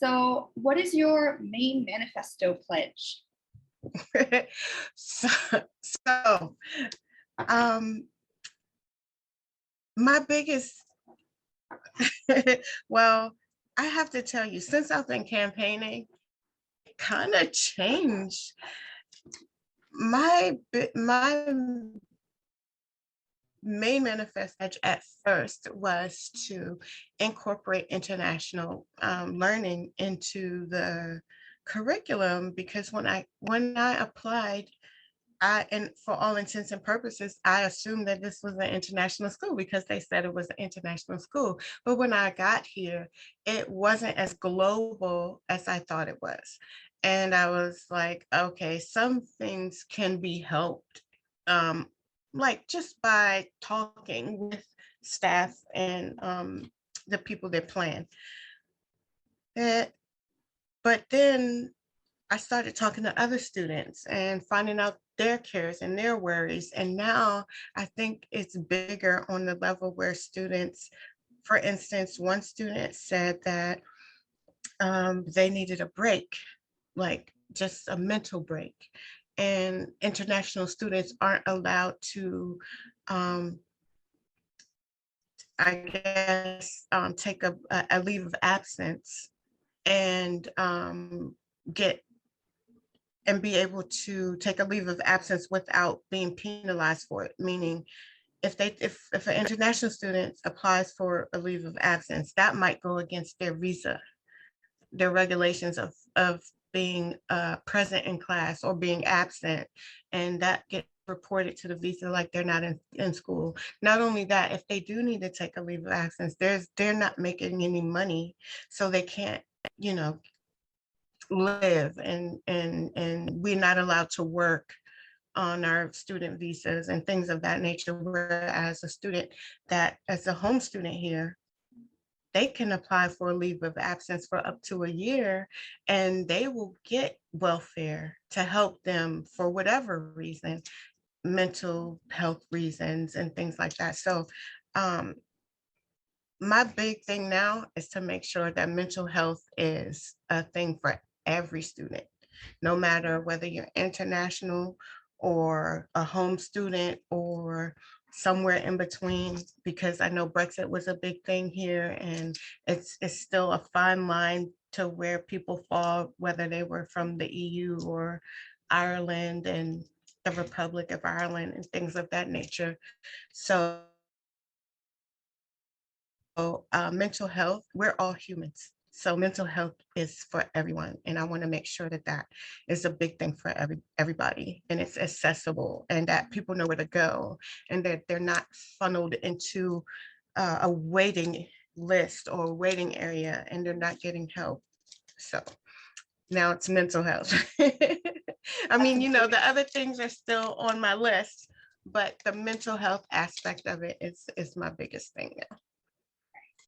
So, what is your main manifesto pledge? so, so um, my biggest, well, I have to tell you, since I've been campaigning, it kind of changed. My main manifesto at first was to incorporate international learning into the curriculum because when I applied, and for all intents and purposes, I assumed that this was an international school because they said it was an international school. But when I got here, it wasn't as global as I thought it was. And I was like, okay, some things can be helped, um, like just by talking with staff and the people that plan. That, but then I started talking to other students and finding out their cares and their worries. And now I think it's bigger on the level where students, for instance, one student said that they needed a break, like just a mental break. And international students aren't allowed to, um, I guess, take a leave of absence and get and be able to take a leave of absence without being penalized for it. Meaning, if an international student applies for a leave of absence, that might go against their visa, their regulations of being present in class or being absent, and that gets reported to the visa like they're not in school. Not only that, if they do need to take a leave of absence, they're not making any money, so they can't, you know, live, and we're not allowed to work on our student visas and things of that nature. Whereas a student that as a home student here, they can apply for a leave of absence for up to a year and they will get welfare to help them for whatever reason, mental health reasons and things like that. So um, my big thing now is to make sure that mental health is a thing for every student, no matter whether you're international or a home student or somewhere in between, because I know Brexit was a big thing here and it's still a fine line to where people fall, whether they were from the EU or Ireland and the Republic of Ireland and things of that nature. So mental health, we're all humans. So mental health is for everyone. And I want to make sure that that is a big thing for everybody and it's accessible and that people know where to go and that they're not funneled into a waiting list or waiting area and they're not getting help. So now it's mental health. I That's mean, a you know, big, the other things are still on my list, but the mental health aspect of it is my biggest thing now.